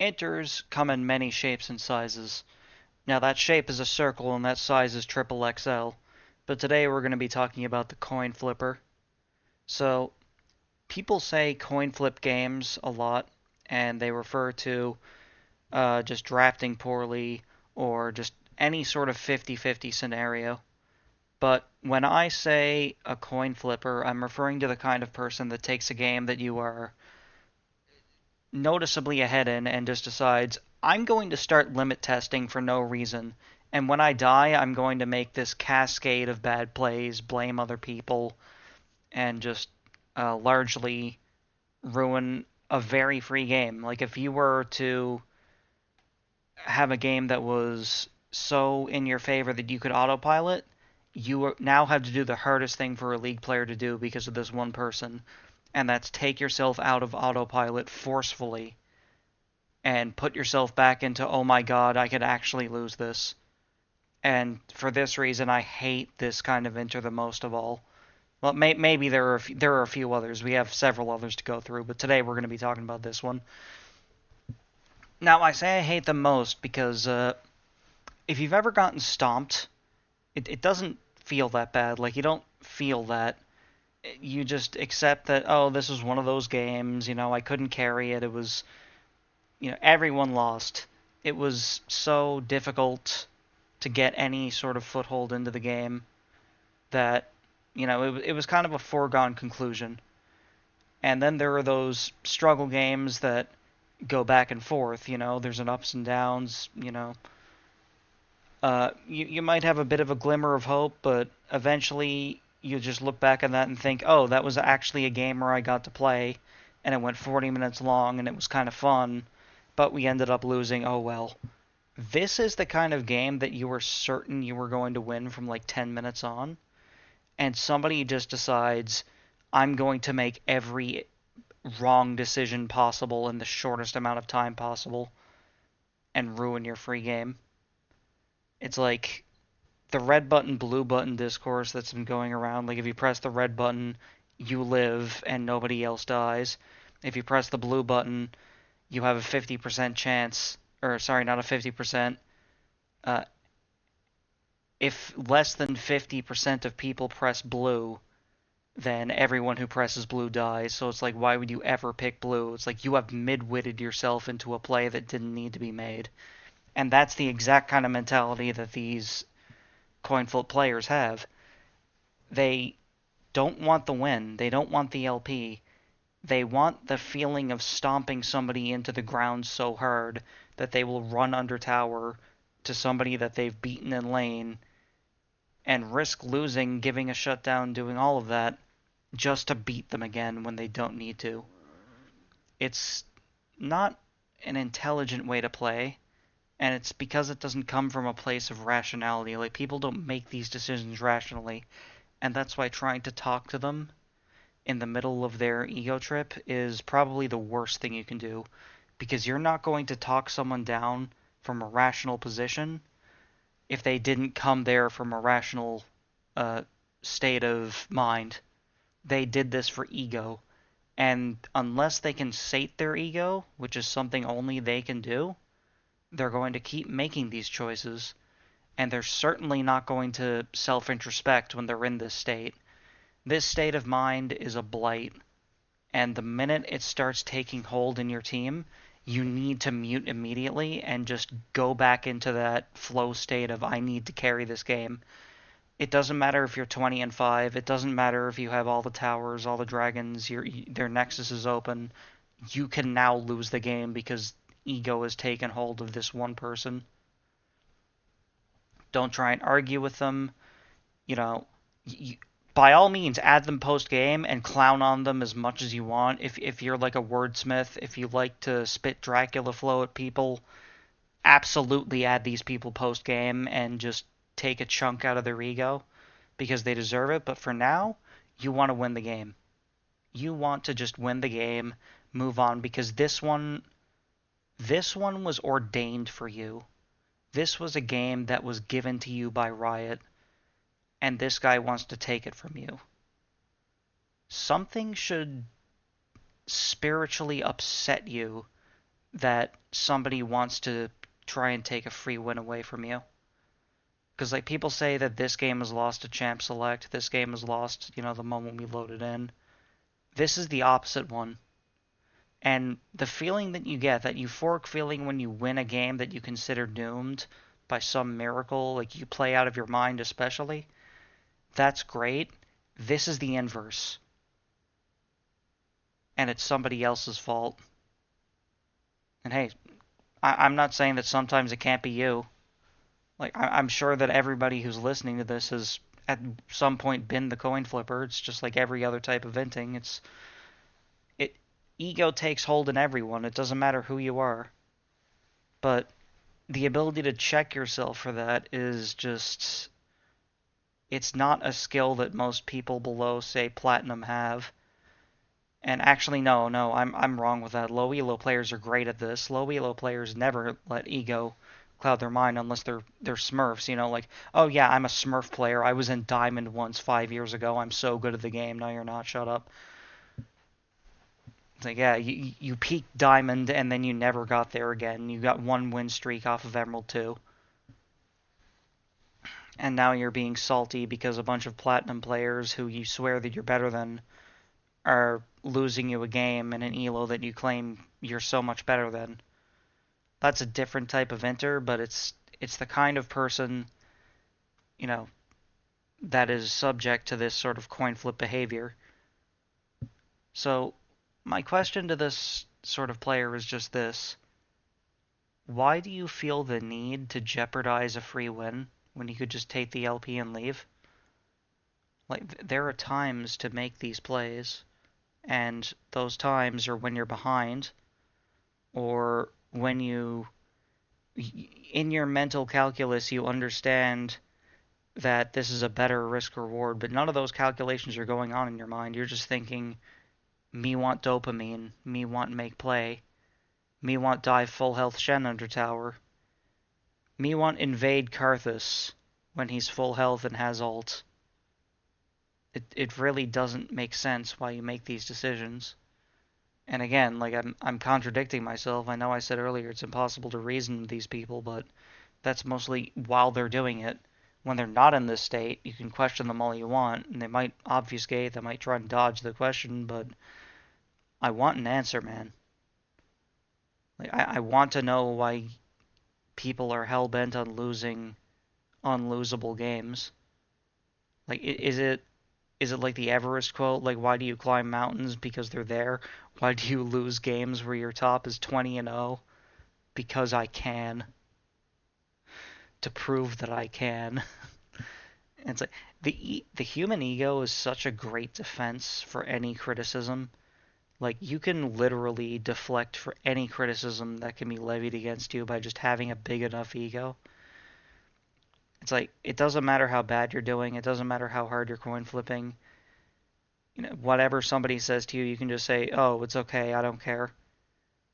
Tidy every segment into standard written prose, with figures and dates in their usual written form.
Inters come in many shapes and sizes. Now that shape is a circle and that size is triple XL. But today we're going to be talking about the coin flipper. So people say coin flip games a lot, and they refer to just drafting poorly or just any sort of 50-50 scenario. But when I say a coin flipper, I'm referring to the kind of person that takes a game that you are noticeably ahead in and just decides, I'm going to start limit testing for no reason. And when I die, I'm going to make this cascade of bad plays, blame other people, and just largely ruin a very free game. Like, if you were to have a game that was so in your favor that you could autopilot, you now have to do the hardest thing for a league player to do because of this one person, and that's take yourself out of autopilot forcefully and put yourself back into, oh my god, I could actually lose this. And for this reason, I hate this kind of enter the most of all. Well, maybe there are a few others. We have several others to go through, but today we're going to be talking about this one. Now, I say I hate them most because if you've ever gotten stomped, it doesn't feel that bad. Like, you don't feel that. You just accept that, oh, this was one of those games, I couldn't carry it. It was, everyone lost. It was so difficult to get any sort of foothold into the game that, it was kind of a foregone conclusion. And then there are those struggle games that go back and forth, there's an ups and downs, you might have a bit of a glimmer of hope, but eventually you just look back on that and think, oh, that was actually a game where I got to play, and it went 40 minutes long, and it was kind of fun, but we ended up losing, oh well. This is the kind of game that you were certain you were going to win from like 10 minutes on, and somebody just decides, I'm going to make every wrong decision possible in the shortest amount of time possible, and ruin your free game. It's like the red button, blue button discourse that's been going around. Like, if you press the red button, you live and nobody else dies. If you press the blue button, you have a 50% chance, or sorry, not a 50%. Uh, if less than 50% of people press blue, then everyone who presses blue dies. So it's like, why would you ever pick blue? It's like you have mid-witted yourself into a play that didn't need to be made. And that's the exact kind of mentality that these coin flip players have. They don't want the win. They don't want the LP. They want the feeling of stomping somebody into the ground so hard that they will run under tower to somebody that they've beaten in lane and risk losing, giving a shutdown, doing all of that just to beat them again when they don't need to. It's not an intelligent way to play, and it's because it doesn't come from a place of rationality. Like, people don't make these decisions rationally, and that's why trying to talk to them in the middle of their ego trip is probably the worst thing you can do, because you're not going to talk someone down from a rational position if they didn't come there from a rational state of mind. They did this for ego, and unless they can sate their ego, which is something only they can do, they're going to keep making these choices, and they're certainly not going to self-introspect when they're in this state. This state of mind is a blight, and the minute it starts taking hold in your team, you need to mute immediately and just go back into that flow state of, I need to carry this game. It doesn't matter if you're 20-5. It doesn't matter if you have all the towers, all the dragons, their nexus is open. You can now lose the game because ego has taken hold of this one person. Don't try and argue with them. You know, you, by all means, add them post game and clown on them as much as you want. If you're like a wordsmith, if you like to spit Dracula flow at people, absolutely add these people post game and just take a chunk out of their ego because they deserve it. But for now, you want to win the game. You want to just win the game, move on, because this one was ordained for you. This was a game that was given to you by Riot, and this guy wants to take it from you. Something should spiritually upset you that somebody wants to try and take a free win away from you. Because like people say that this game is lost to champ select, this game is lost, the moment we load it in. This is the opposite one. And the feeling that you get, that euphoric feeling when you win a game that you consider doomed by some miracle, like you play out of your mind especially, that's great. This is the inverse. And it's somebody else's fault. And hey, I'm not saying that sometimes it can't be you. Like, I'm sure that everybody who's listening to this has at some point been the coin flipper. It's just like every other type of venting. Ego takes hold in everyone. It doesn't matter who you are. But the ability to check yourself for that is just, it's not a skill that most people below, say, platinum have. And actually, no, I'm wrong with that. Low elo players are great at this. Low elo players never let ego cloud their mind unless they're Smurfs. Like, oh yeah, I'm a Smurf player. I was in Diamond once 5 years ago. I'm so good at the game. No, you're not. Shut up. It's like, yeah, you peaked Diamond and then you never got there again. You got one win streak off of Emerald 2. And now you're being salty because a bunch of Platinum players who you swear that you're better than are losing you a game in an elo that you claim you're so much better than. That's a different type of enter, but it's the kind of person, that is subject to this sort of coin flip behavior. So, my question to this sort of player is just this. Why do you feel the need to jeopardize a free win when you could just take the LP and leave? Like, there are times to make these plays, and those times are when you're behind, or when you, in your mental calculus, you understand that this is a better risk reward, but none of those calculations are going on in your mind. You're just thinking, me want dopamine, me want make play, me want dive full health Shen under tower, me want invade Karthus when he's full health and has ult. It really doesn't make sense why you make these decisions. And again, like I'm contradicting myself. I know I said earlier it's impossible to reason with these people, but that's mostly while they're doing it. When they're not in this state, you can question them all you want, and they might obfuscate, they might try and dodge the question, but I want an answer, man. Like I want to know why people are hell-bent on losing unlosable games. Like, is it like the Everest quote? Like, why do you climb mountains? Because they're there. Why do you lose games where your top is 20-0? Because I can. To prove that I can. And it's like the human ego is such a great defense for any criticism. Like, you can literally deflect for any criticism that can be levied against you by just having a big enough ego. It's like, it doesn't matter how bad you're doing, it doesn't matter how hard you're coin flipping. Whatever somebody says to you, you can just say, oh, it's okay, I don't care.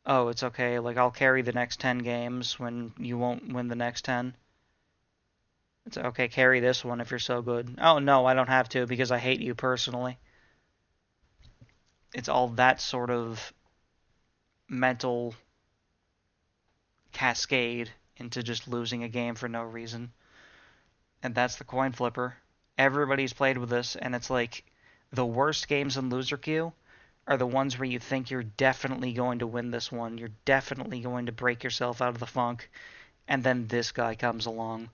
Oh, it's okay, like, I'll carry the next 10 games when you won't win the next 10. It's okay, carry this one if you're so good. Oh, no, I don't have to because I hate you personally. It's all that sort of mental cascade into just losing a game for no reason. And that's the coin flipper. Everybody's played with this, and it's like the worst games in loser queue are the ones where you think you're definitely going to win this one. You're definitely going to break yourself out of the funk, and then this guy comes along.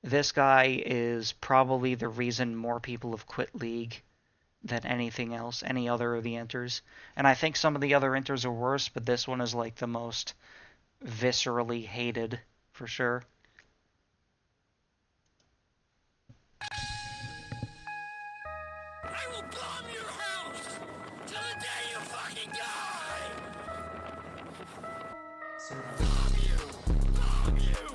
This guy is probably the reason more people have quit League than anything else, any other of the enters. And I think some of the other enters are worse, but this one is like the most viscerally hated, for sure. I will bomb your house till the day you fucking die! Bomb you! Bomb you!